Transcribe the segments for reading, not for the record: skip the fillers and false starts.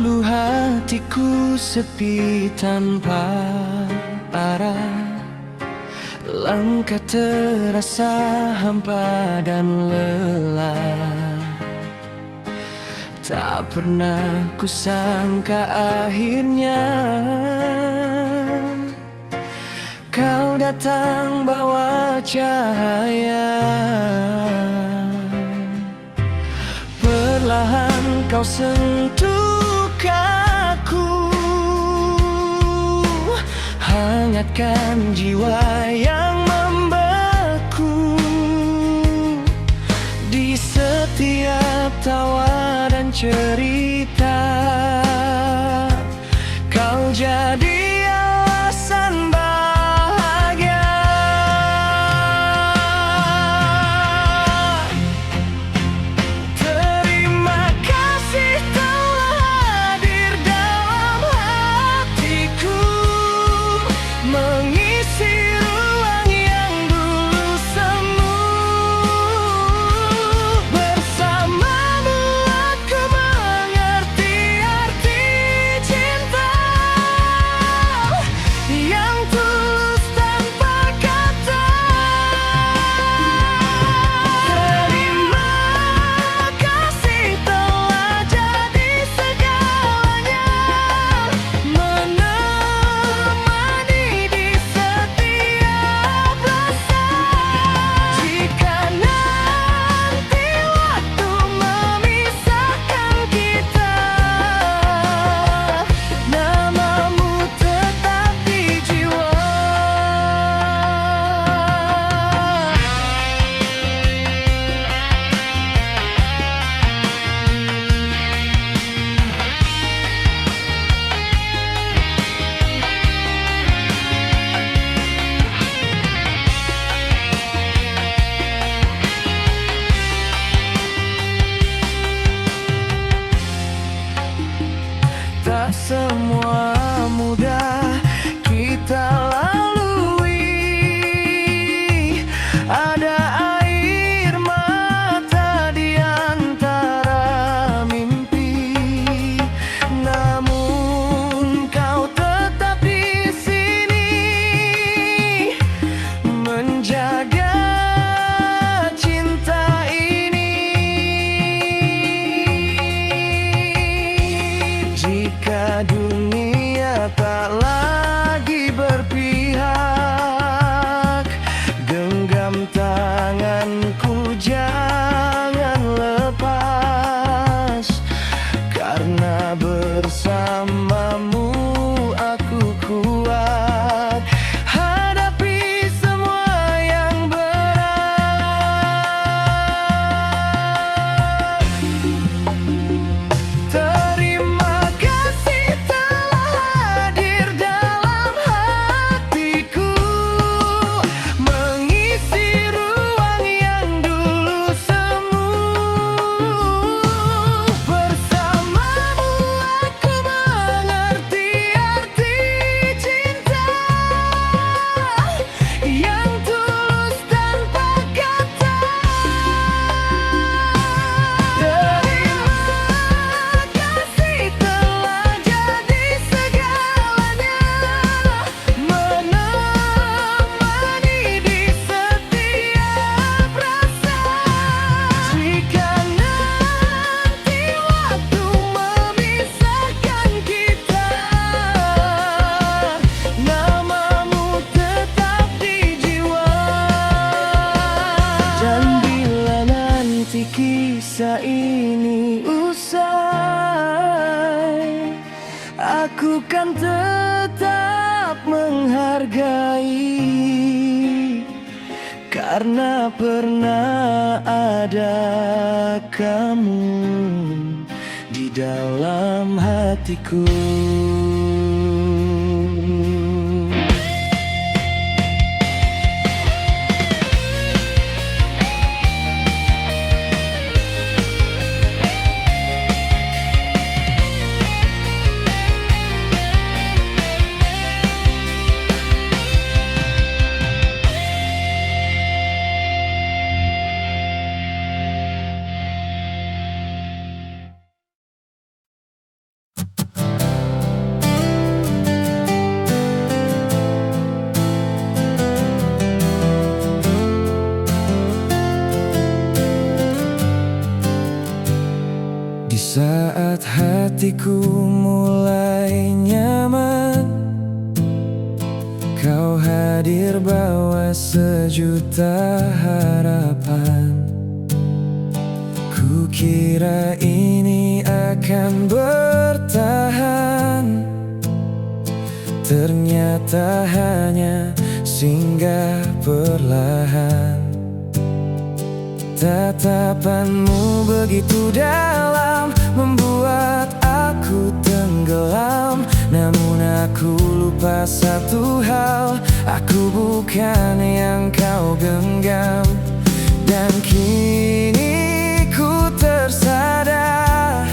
Dulu hatiku sepi tanpa arah, langkah terasa hampa dan lelah. Tak pernah kusangka akhirnya kau datang bawa cahaya. Perlahan kau sentuh kaku, hangatkan jiwa yang membeku. Di setiap tawa dan cerita, kau jadi alasan bahagia. Terima kasih telah hadir dalam hatiku, mengisi ruang yang dulu semu. Bersamamu aku mengerti arti cinta yang tulus tanpa kata. Terima kasih telah jadi segalanya, menemani di setiap rasa. Jika nanti waktu memisahkan kita, namamu tetap di jiwa. Tak semua mudah kita lalui, ada air mata di antara mimpi. Namun kau tetap di sini, menjaga cinta ini. Jika dunia tak lagi berpihak, genggam tanganku jangan lepas, karena bersamamu aku kuat hadapi semua yang berat. Terima kasih telah hadir dalam hatiku, mengisi ruang yang dulu semu. Bersamamu aku mengerti arti cinta yang tulus tanpa kata. Terima kasih telah jadi segalanya, menemani di setiap rasa. Jika nanti waktu memisahkan kita, namamu tetap di jiwa. Dan bila nanti kisah ini usai, aku kan tetap menghargai, karena pernah ada kamu di dalam hatiku. hatiku mulai nyaman. Kau hadir bawa sejuta harapan. Kukira ini akan bertahan, ternyata hanya singgah perlahan. Tatapanmu begitu dalam, membuat aku tenggelam. Namun aku lupa satu hal, aku bukan yang kau genggam. Dan kini ku tersadar,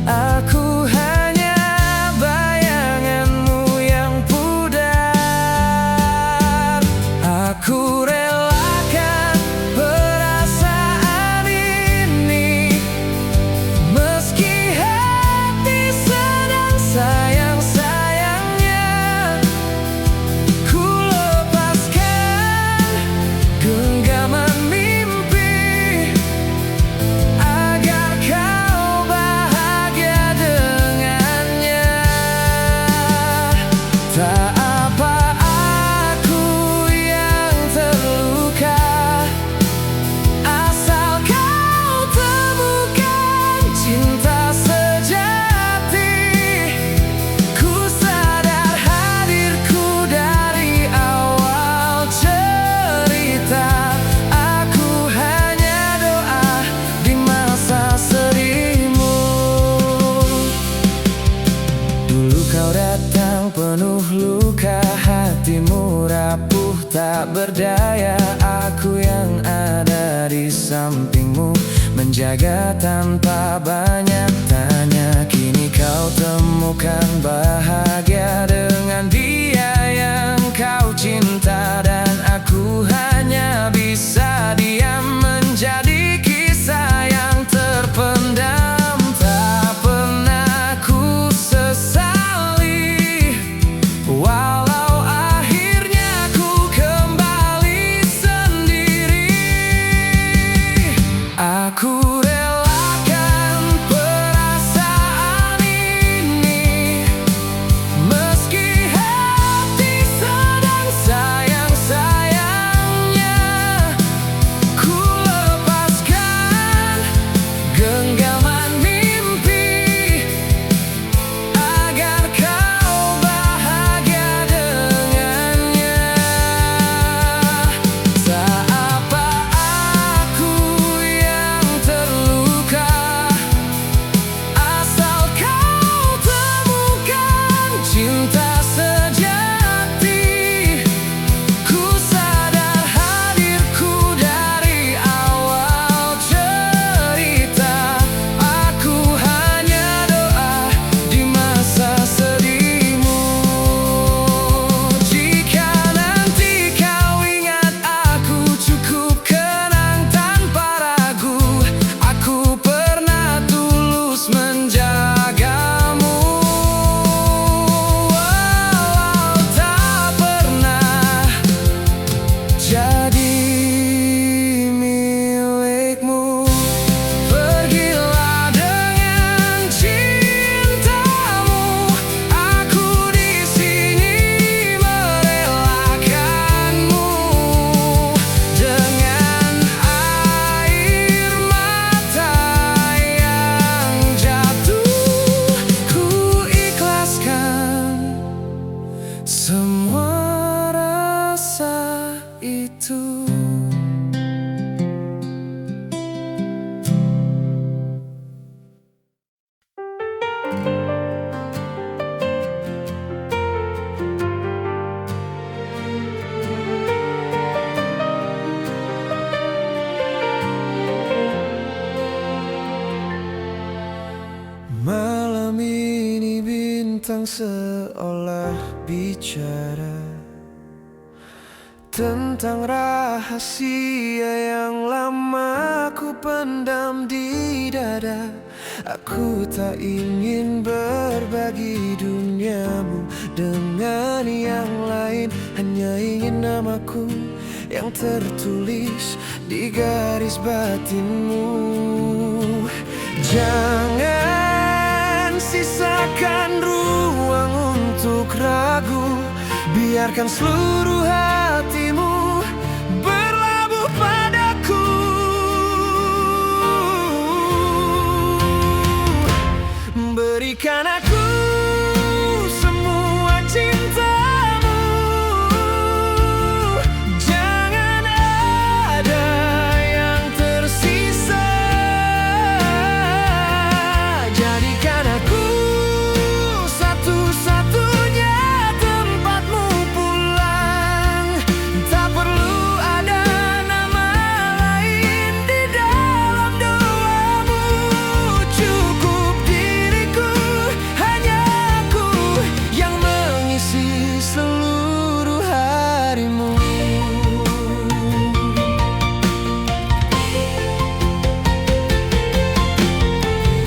aku hanya bayanganmu yang pudar. Aku relakan perasaan ini, meski hati sedang sayang-sayangnya. Ku lepaskan genggaman mimpi, agar kau bahagia dengannya. Tak apa aku yang terluka, asal kau temukan cinta sejati. Ku sadar hadirku dari awal cerita, aku hanya doa di masa sedihmu. Dulu kau datang penuh luka, hatimu rapuh tak berdaya. Aku yang ada di sampingmu, menjaga tanpa banyak tanya. Kini kau temukan bahagia dengan dia yang kau cinta. Dan aku hanya bisa diam, menjadi kisah yang terpendam. Tak pernah ku sesali, walau akhirnya ku kembali sendiri. Aku relakan perasaan ini, meski hati sedang sayang-sayangnya. Ku lepaskan genggaman mimpi, agar kau bahagia dengannya. Tak apa aku yang terluka, asal kau temukan cinta sejati. Ku sadar hadirku dari awal cerita, aku hanya doa di masa sedihmu. Jika nanti kau ingat aku, cukup kenang tanpa ragu. Aku pernah tulus menjagamu, walau tak pernah jadi milikmu. Pergilah dengan cintamu, aku di sini merelakanmu. Dengan air mata yang jatuh, ku ikhlaskan semua rasa itu. Malam ini bintang seolah bicara tentang rahasia yang lama ku pendam di dada. Aku tak ingin berbagi duniamu dengan yang lain, hanya ingin namaku yang tertulis di garis batinmu. Jangan sisakan ruang untuk ragu. Biarkan seluruh hatimu berlabuh padaku. Berikan aku semua cintamu. Jangan ada yang tersisa. Jadikan aku satu-satunya tempatmu pulang. Tak perlu ada nama lain di dalam doamu. Cukup diriku, hanya aku yang mengisi seluruh harimu.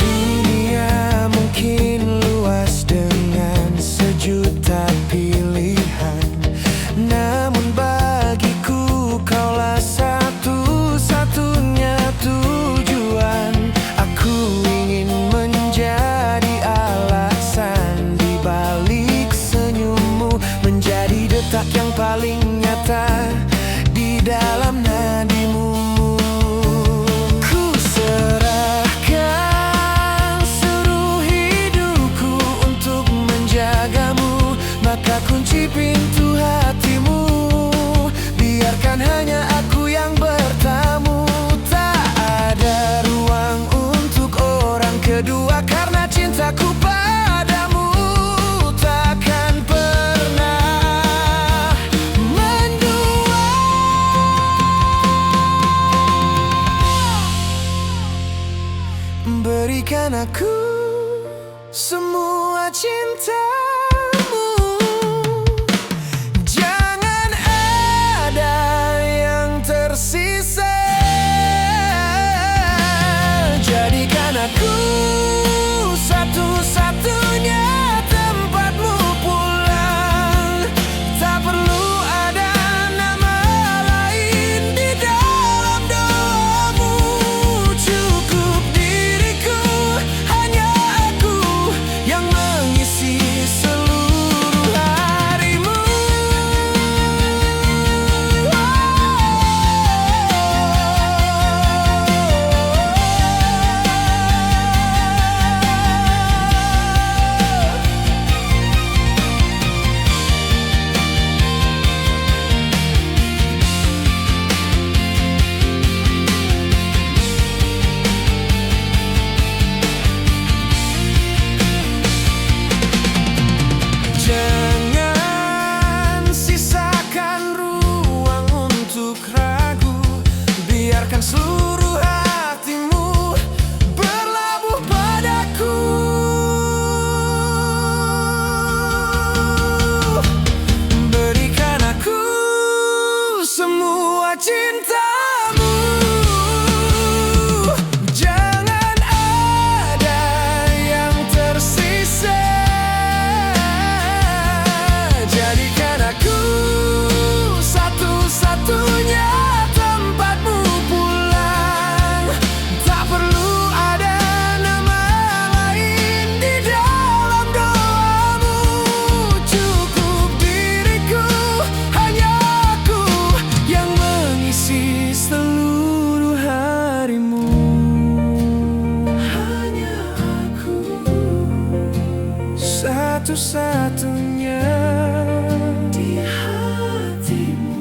Dunia mungkin luas dengan sejuta pilihan, namun bagiku kaulah satu-satunya tujuan. Aku ingin menjadi alasan di balik senyummu, menjadi detak yang paling nyata di dalam nadimu. Ku serahkan seluruh hidupku untuk menjagamu, maka kunci pintu hatimu. Biarkan hanya aku yang bertamu. Tak ada ruang untuk orang kedua, karena cintaku padamu takkan pernah mendua. Berikan aku semua cintamu. Jangan ada yang tersisa. Jadikan aku satu-satunya tempatmu pulang. Tak perlu ada nama lain di dalam doamu. Cukup diriku, hanya aku yang mengisi seluruh harimu. Jangan sisakan ruang untuk ragu. Biarkan seluruh hatimu berlabuh padaku. Berikan aku semua cintamu. Jangan ada yang tersisa. Jadikan aku satu-satunya tempatmu pulang. Tak perlu ada nama lain di dalam doamu. Cukup diriku, hanya aku yang mengisi seluruh harimu. Hanya aku satu-satunya di hatimu.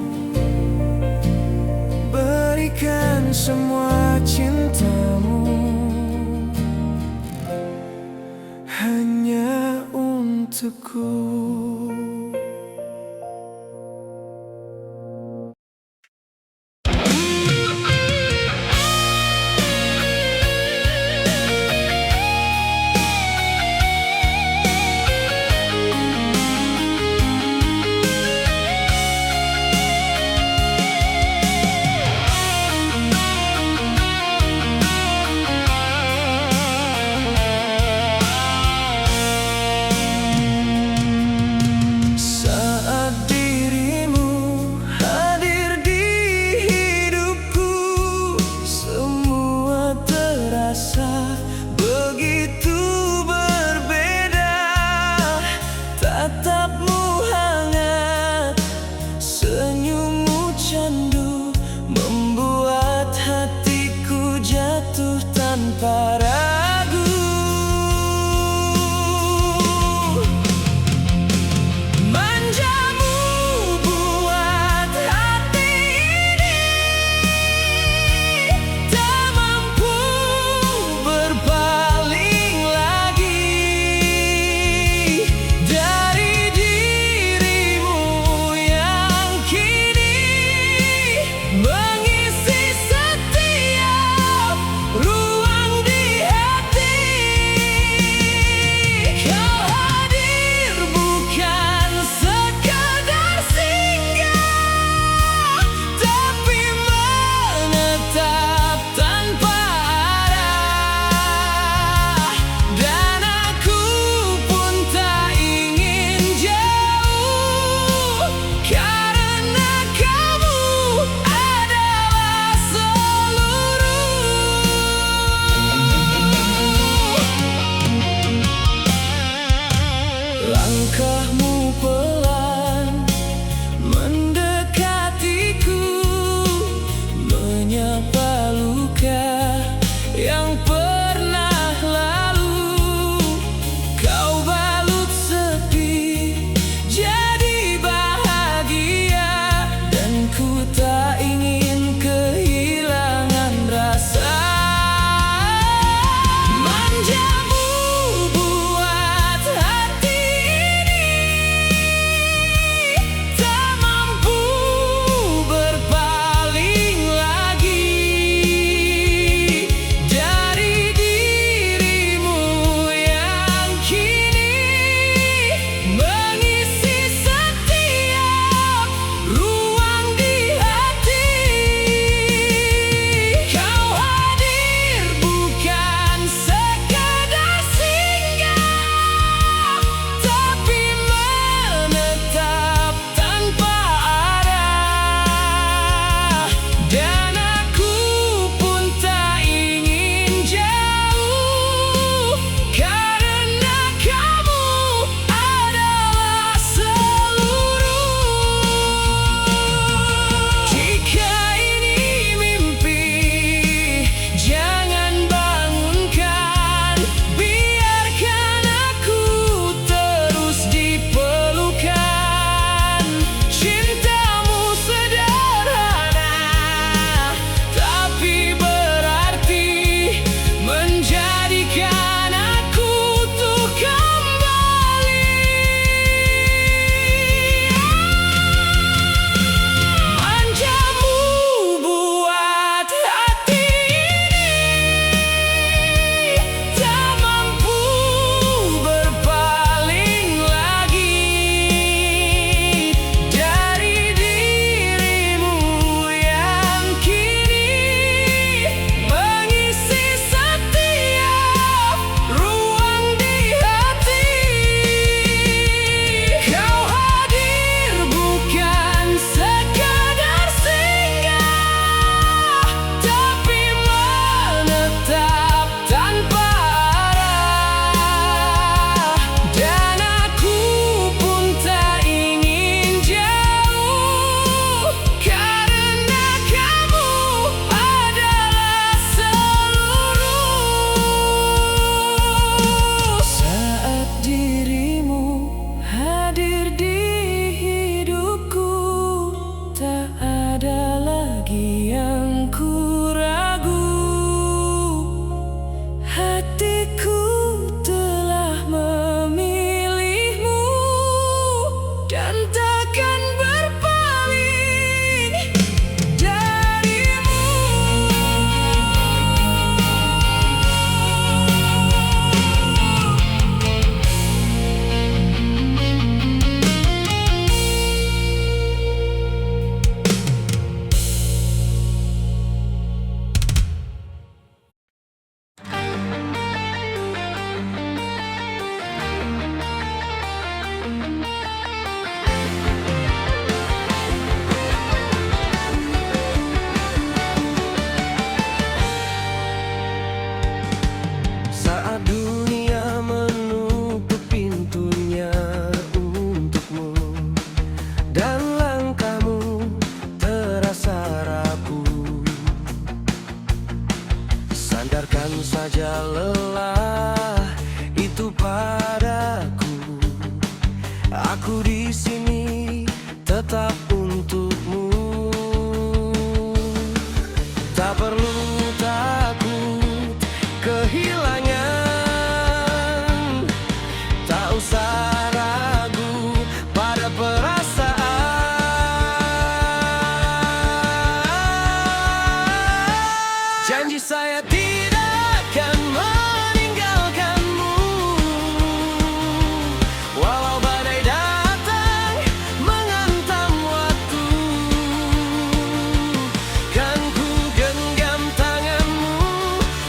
Berikan semua cintamu hanya untukku. Langkahmu pelan mendekatiku, menyapa luka yang pernah lalu. Kau balut sepi jadi bahagia, dan ku tak ingin kehilangan rasa. Manjamu buat hati tak mampu berpaling lagi dari dirimu yang kini mengisi setiap ruang di hati. Kau hadir bukan sekadar singgah, tapi menetap tanpa arah. Dan aku pun tak ingin jauh, karena kamu adalah seluruh. Jika ini mimpi, jangan bangunkan, biarkan aku terus dipelukan. Cintamu sederhana tapi berarti, menjadikan aku tuh kembali. Manjamu buat hati tak mampu berpaling lagi dari dirimu yang kini mengisi setiap ruang di hati. Kau hadir bukan sekadar singgah, tapi menetap tanpa arah. Dan aku pun tak ingin jauh, karena kamu adalah seluruh. Saat dirimu hadir di hidupku, tak ada lagi yang ku ragu. Hatiku telah memilihmu dan takkan berpaling darimu. Saat dunia menutup pintunya untukmu, dan langkahmu terasa rapuh, sandarkan saja lelah itu padaku. Aku di sini tetap untukmu. Tak perlu takut kehilangan, tak usah ragu pada perasaan. Janji saya tidak akan meninggalkanmu, walau badai datang menghantam waktu. Kan ku genggam tanganmu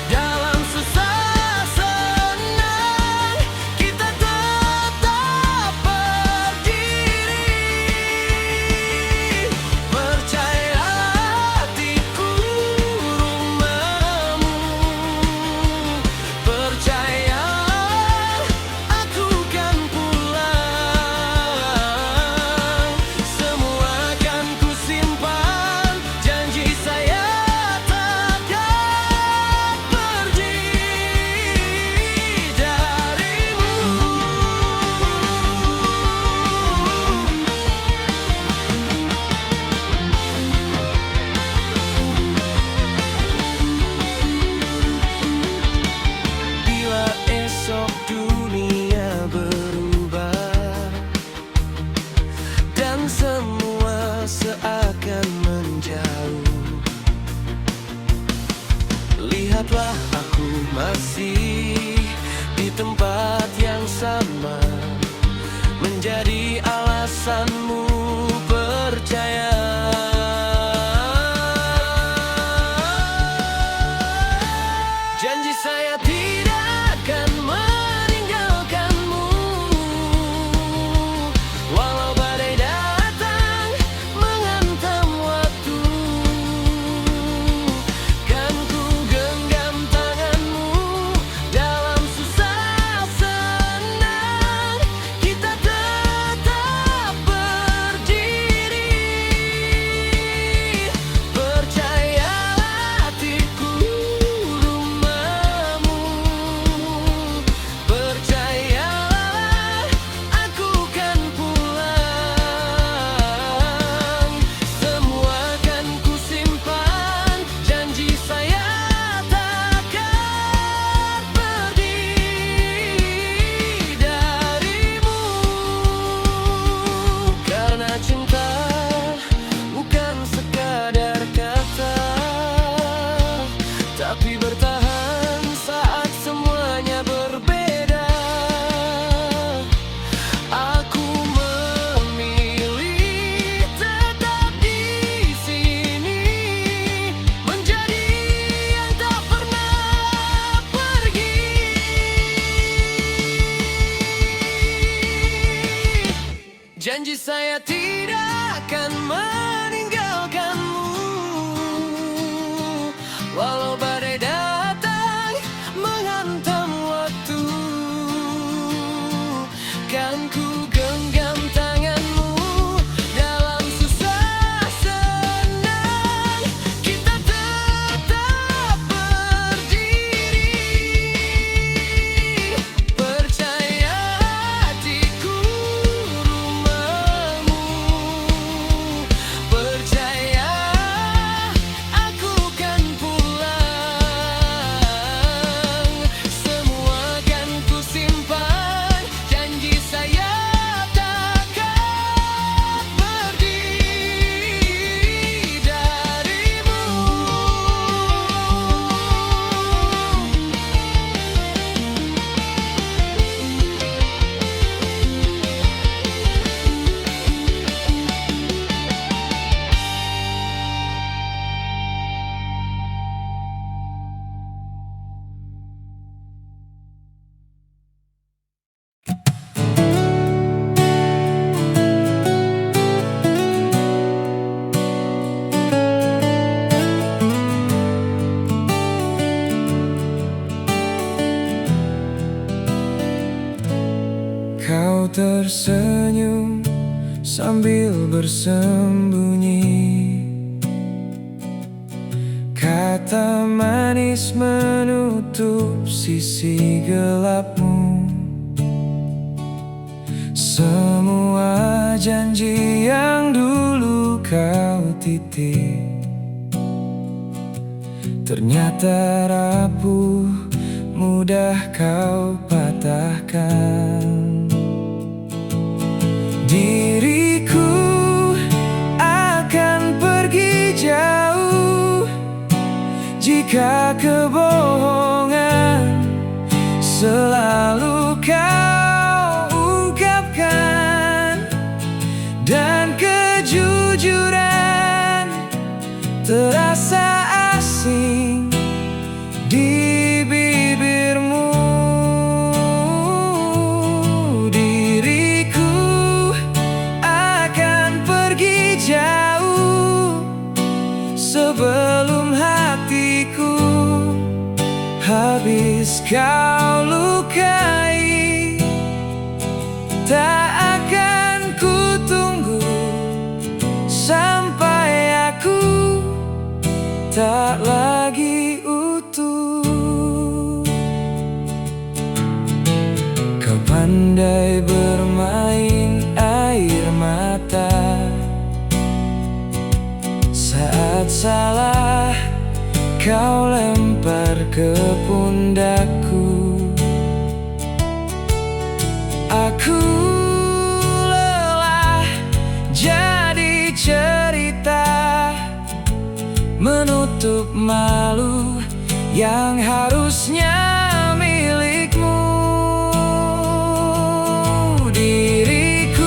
dalam susah senang, kita tetap menjadi alasanmu percaya. Janji saya tidak akan meninggalkanmu, walau badai datang menghantam waktu. Kan ku genggam tanganmu dalam susah senang, kita tetap berdiri. Percayalah hatiku, rumahmu. Percayalah aku kan pulang. Semua kan ku simpan, janji saya takkan pergi darimu. Karena cinta bukan sekadar kata, tapi bertahan saat semuanya berbeda. Aku memilih tetap di sini, menjadi yang tak pernah pergi. Janji saya tidak akan meninggalkanmu, walau badai datang menghantam waktu. Kan ku genggam tanganmu dalam susah senang, kita tetap berdiri. Percayalah hatiku, rumahmu. Percayalah aku kan pulang. Semua kan ku simpan, janji saya takkan pergi darimu. Kau tersenyum sambil bersembunyi, kata manis menutup sisi gelapmu. Semua janji yang dulu kau titip ternyata rapuh, mudah kau patahkan. Diriku akan pergi jauh jika kebohongan selalu kau ungkapkan, dan kejujuran terasa asing di bibirmu. Diriku akan pergi jauh sebelum hatiku habis kau lukai. Tak akan ku tunggu sampai aku tak lagi utuh. Kau pandai bermain air mata saat salah, kau lempar ke pundakku. Aku lelah jadi cerita, menutup malu yang harusnya milikmu. Diriku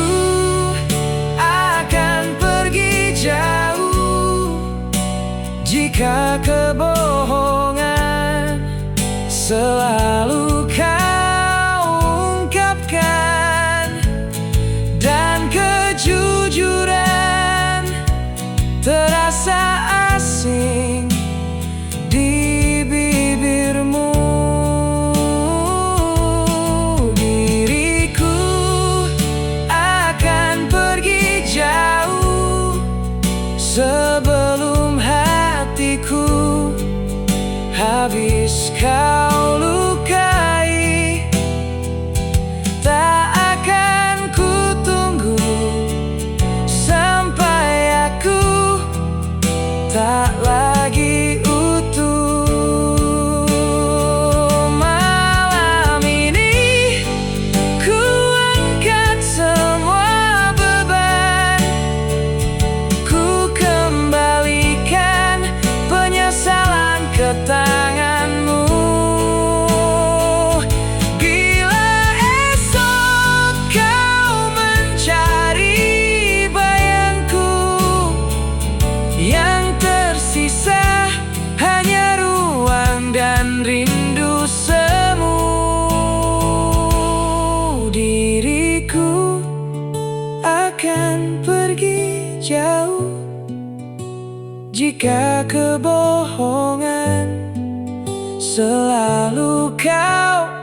kau mencari bayangku, yang tersisa hanya ruang dan rindu semu. Diriku akan pergi jauh jika kebohongan selalu kau